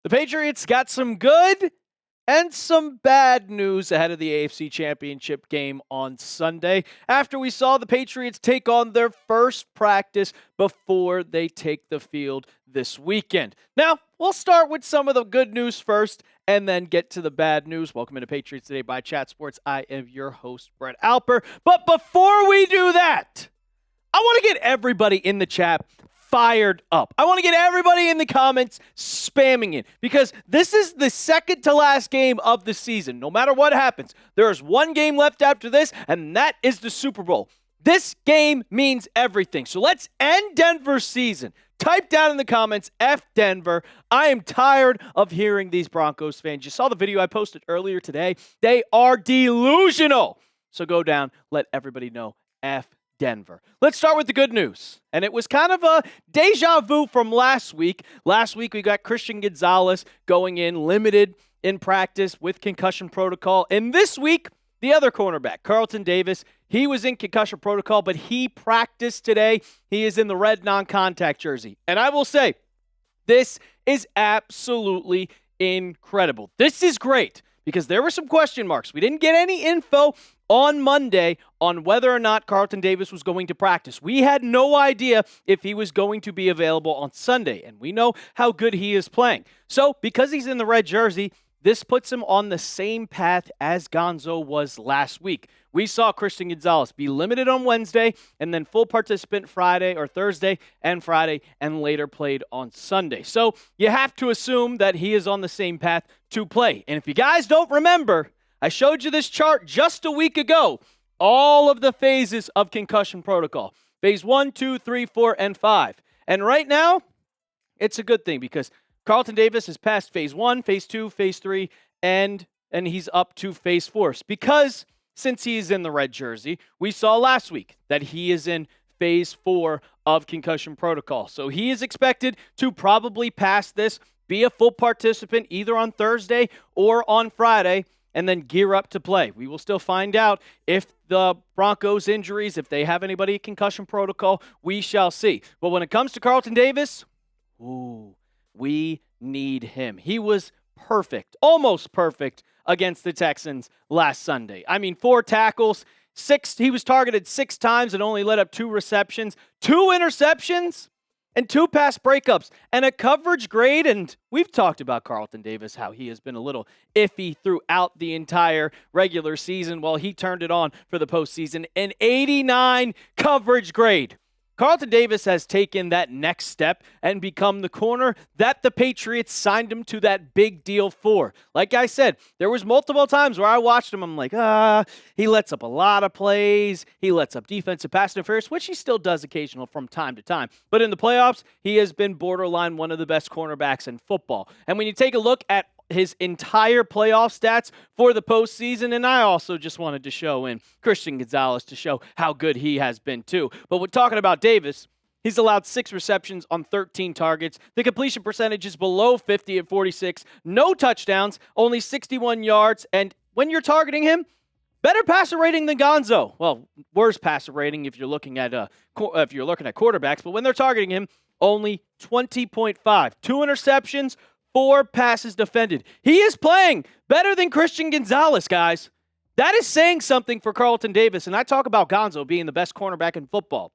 The Patriots got some good and some bad news ahead of the AFC Championship game on Sunday after we saw the Patriots take on their first practice before they take the field this weekend. Now, we'll start with some of the good news first and then get to the bad news. Welcome to Patriots Today by Chat Sports. I am your host, Brett Alper. But before we do that, I want to get everybody in the chat fired up. I want to get everybody in the comments spamming it because this is the second to last game of the season. No matter what happens, there is one game left after this, and that is the Super Bowl. This game means everything. So let's end Denver's season. Type down in the comments, F Denver. I am tired of hearing these Broncos fans. You saw the video I posted earlier today. They are delusional. So go down, let everybody know, F Denver. Let's start with the good news. And it was kind of a deja vu from last week. Last week, we got Christian Gonzalez going in limited in practice with concussion protocol. And this week, the other cornerback, Carlton Davis, he was in concussion protocol, but he practiced today. He is in the red non-contact jersey. And I will say, this is absolutely incredible. This is great because there were some question marks. We didn't get any info on Monday on whether or not Carlton Davis was going to practice. We had no idea if he was going to be available on Sunday, and we know how good he is playing. So, because he's in the red jersey, this puts him on the same path as Gonzo was last week. We saw Christian Gonzalez be limited on Wednesday and then full participant Friday or Thursday and Friday and later played on Sunday. So you have to assume that he is on the same path to play. And if you guys don't remember, I showed you this chart just a week ago. All of the phases of concussion protocol. Phase 1, 2, 3, 4, and 5. And right now, it's a good thing because Carlton Davis has passed phase 1, phase 2, phase 3, and he's up to phase 4. Because since he's in the red jersey, we saw last week that he is in phase 4 of concussion protocol. So he is expected to probably pass this, be a full participant either on Thursday or on Friday, and then gear up to play. We will still find out if the Broncos injuries, if they have anybody in concussion protocol, we shall see. But when it comes to Carlton Davis, we need him. He was perfect, almost perfect against the Texans last Sunday. I mean, 4 tackles, he was targeted 6 times and only let up 2 receptions, 2 interceptions, and 2 pass breakups, and a coverage grade. And we've talked about Carlton Davis, how he has been a little iffy throughout the entire regular season while he turned it on for the postseason. An 89 coverage grade. Carlton Davis has taken that next step and become the corner that the Patriots signed him to that big deal for. Like I said, there was multiple times where I watched him, I'm like, he lets up a lot of plays. He lets up defensive pass interference, which he still does occasional from time to time. But in the playoffs, he has been borderline one of the best cornerbacks in football. And when you take a look at his entire playoff stats for the postseason, and I also just wanted to show in Christian Gonzalez to show how good he has been too. But we're talking about Davis, he's allowed 6 receptions on 13 targets. The completion percentage is below 50 at 46. No touchdowns, only 61 yards. And when you're targeting him, better passer rating than Gonzo. Well, worse passer rating if you're looking at quarterbacks. But when they're targeting him, only 20.5. 2 interceptions, 4 passes defended. He is playing better than Christian Gonzalez, guys. That is saying something for Carlton Davis. And I talk about Gonzo being the best cornerback in football.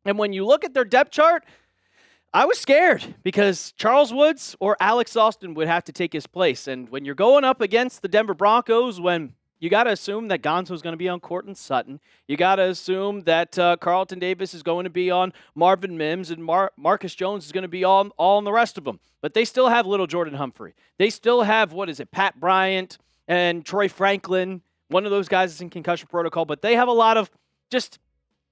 And when you look at their depth chart, I was scared because Charles Woods or Alex Austin would have to take his place. And when you're going up against the Denver Broncos, when you got to assume that Gonzo's going to be on Courtland Sutton. You got to assume that Carlton Davis is going to be on Marvin Mims and Marcus Jones is going to be all on the rest of them. But they still have little Jordan Humphrey. They still have, Pat Bryant and Troy Franklin. One of those guys is in concussion protocol, but they have a lot of just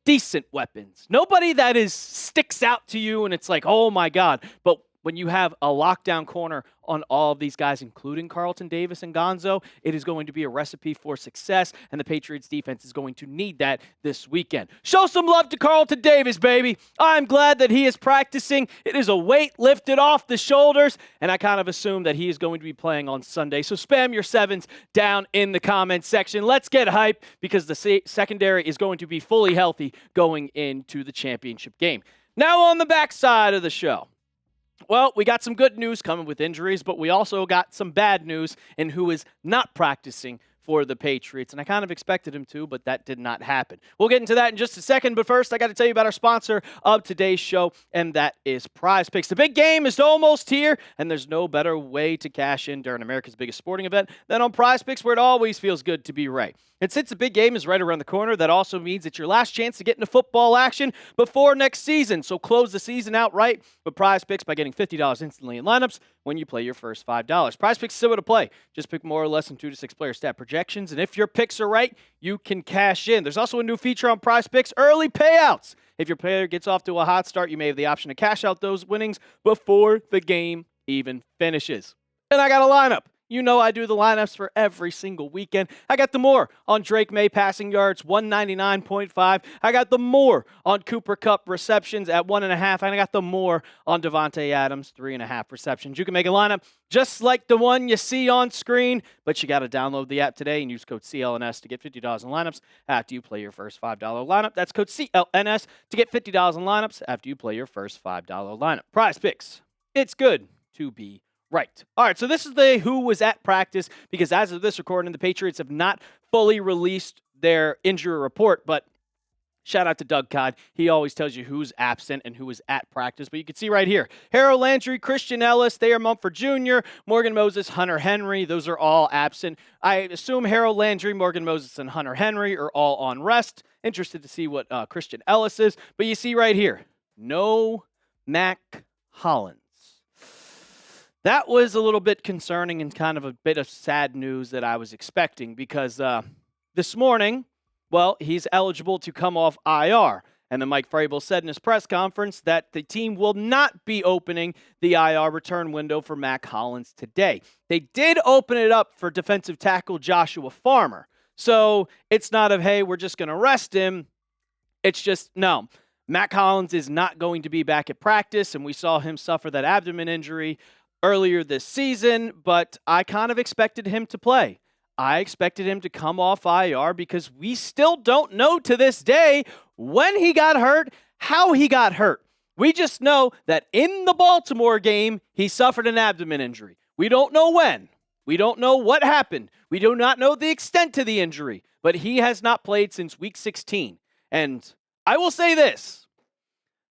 decent weapons. Nobody that sticks out to you and it's like, oh my God. But when you have a lockdown corner on all of these guys, including Carlton Davis and Gonzo, it is going to be a recipe for success, and the Patriots defense is going to need that this weekend. Show some love to Carlton Davis, baby. I'm glad that he is practicing. It is a weight lifted off the shoulders, and I kind of assume that he is going to be playing on Sunday. So spam your 7s down in the comments section. Let's get hype because the secondary is going to be fully healthy going into the championship game. Now on the backside of the show, Well, we got some good news coming with injuries, but we also got some bad news in who is not practicing for the Patriots. And I kind of expected him to, but that did not happen. We'll get into that in just a second. But first, I got to tell you about our sponsor of today's show, and that is PrizePicks. The big game is almost here, and there's no better way to cash in during America's biggest sporting event than on PrizePicks, where it always feels good to be right. And since the big game is right around the corner, that also means it's your last chance to get into football action before next season. So close the season out right with PrizePicks by getting $50 instantly in lineups when you play your first $5. PrizePicks is simple to play. Just pick more or less than 2 to 6 player stat projections, and if your picks are right, you can cash in. There's also a new feature on PrizePicks, early payouts. If your player gets off to a hot start, you may have the option to cash out those winnings before the game even finishes. And I got a lineup. You know I do the lineups for every single weekend. I got the more on Drake May passing yards, 199.5. I got the more on Cooper Kupp receptions at 1.5. And I got the more on Devontae Adams, 3.5 receptions. You can make a lineup just like the one you see on screen, but you got to download the app today and use code CLNS to get $50 in lineups after you play your first $5 lineup. That's code CLNS to get $50 in lineups after you play your first $5 lineup. PrizePicks. It's good to be right. All right, so this is the who was at practice, because as of this recording, the Patriots have not fully released their injury report, but shout out to Doug Codd. He always tells you who's absent and who is at practice, but you can see right here, Harold Landry, Christian Ellis, Thayer Mumford Jr., Morgan Moses, Hunter Henry, those are all absent. I assume Harold Landry, Morgan Moses, and Hunter Henry are all on rest. Interested to see what Christian Ellis is, but you see right here, no Mack Hollins. That was a little bit concerning and kind of a bit of sad news that I was expecting, because this morning, well, he's eligible to come off IR. And then Mike Vrabel said in his press conference that the team will not be opening the IR return window for Mack Hollins today. They did open it up for defensive tackle Joshua Farmer. So it's not of, hey, we're just going to rest him. It's just, no. Mack Hollins is not going to be back at practice, and we saw him suffer that abdomen injury earlier this season, but I kind of expected him to play. I expected him to come off IR because we still don't know to this day when he got hurt, how he got hurt. We just know that in the Baltimore game, he suffered an abdomen injury. We don't know when. We don't know what happened. We do not know the extent to the injury, but he has not played since week 16. And I will say this,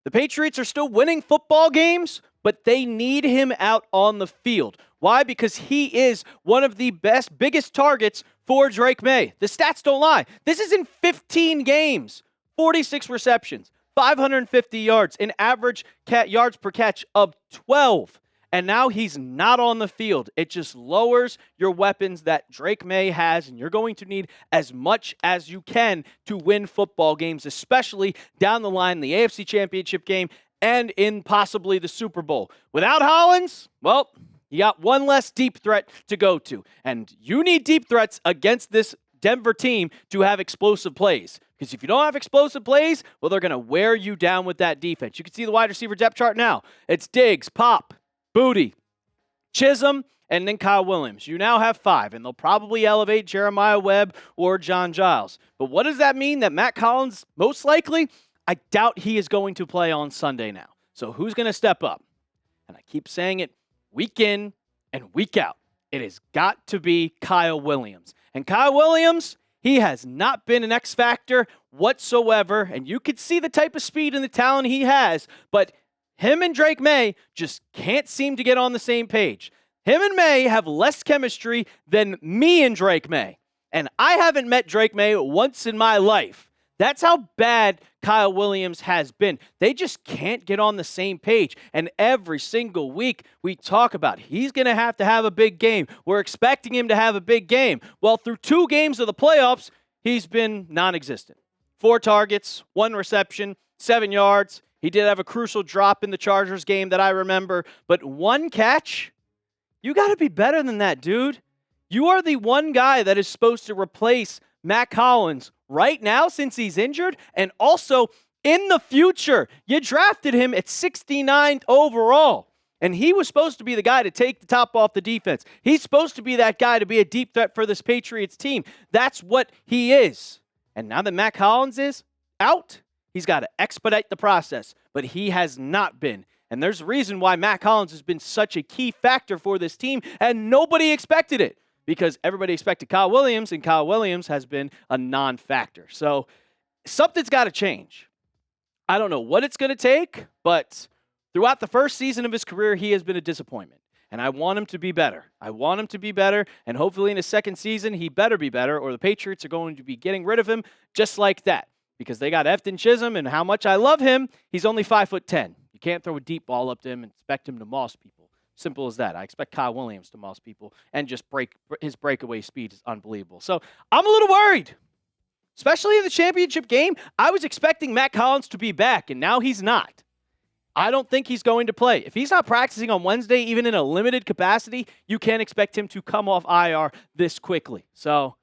the Patriots are still winning football games, but they need him out on the field. Why? Because he is one of the biggest targets for Drake May. The stats don't lie. This is in 15 games, 46 receptions, 550 yards, an average yards per catch of 12. And now he's not on the field. It just lowers your weapons that Drake May has, and you're going to need as much as you can to win football games, especially down the line in the AFC Championship game and in possibly the Super Bowl. Without Hollins, well, you got one less deep threat to go to. And you need deep threats against this Denver team to have explosive plays. Because if you don't have explosive plays, well, they're going to wear you down with that defense. You can see the wide receiver depth chart now. It's Diggs, Pop, Booty, Chisholm, and then Kyle Williams. You now have 5, and they'll probably elevate Jeremiah Webb or John Giles. But what does that mean? That Mack Hollins, most likely, I doubt he is going to play on Sunday now. So who's going to step up? And I keep saying it week in and week out. It has got to be Kyle Williams. And Kyle Williams, he has not been an X factor whatsoever. And you could see the type of speed and the talent he has. But him and Drake May just can't seem to get on the same page. Him and May have less chemistry than me and Drake May. And I haven't met Drake May once in my life. That's how bad Kyle Williams has been. They just can't get on the same page. And every single week we talk about he's going to have a big game. We're expecting him to have a big game. Well, through 2 games of the playoffs, he's been non-existent. 4 targets, 1 reception, 7 yards. He did have a crucial drop in the Chargers game that I remember. But 1 catch? You got to be better than that, dude. You are the one guy that is supposed to replace Mack Hollins right now since he's injured, and also in the future. You drafted him at 69th overall, and he was supposed to be the guy to take the top off the defense. He's supposed to be that guy to be a deep threat for this Patriots team. That's what he is. And now that Mack Hollins is out, he's got to expedite the process, but he has not been And there's a reason why Mack Hollins has been such a key factor for this team, and nobody expected it because everybody expected Kyle Williams, and Kyle Williams has been a non-factor. So something's got to change. I don't know what it's going to take, but throughout the first season of his career, he has been a disappointment. And I want him to be better. I want him to be better, and hopefully in his second season, he better be better, or the Patriots are going to be getting rid of him just like that. Because they got Efton Chisholm, and how much I love him, he's only 5'10". You can't throw a deep ball up to him and expect him to moss people. Simple as that. I expect Kyle Williams to moss people, and just his breakaway speed is unbelievable. So I'm a little worried, especially in the championship game. I was expecting Mack Hollins to be back, and now he's not. I don't think he's going to play. If he's not practicing on Wednesday, even in a limited capacity, you can't expect him to come off IR this quickly. So,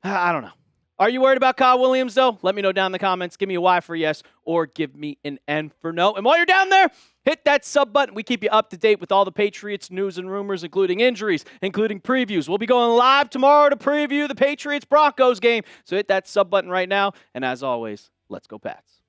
I don't know. Are you worried about Kyle Williams, though? Let me know down in the comments. Give me a Y for yes, or give me an N for no. And while you're down there, hit that sub button. We keep you up to date with all the Patriots news and rumors, including injuries, including previews. We'll be going live tomorrow to preview the Patriots Broncos game. So hit that sub button right now. And as always, let's go Pats.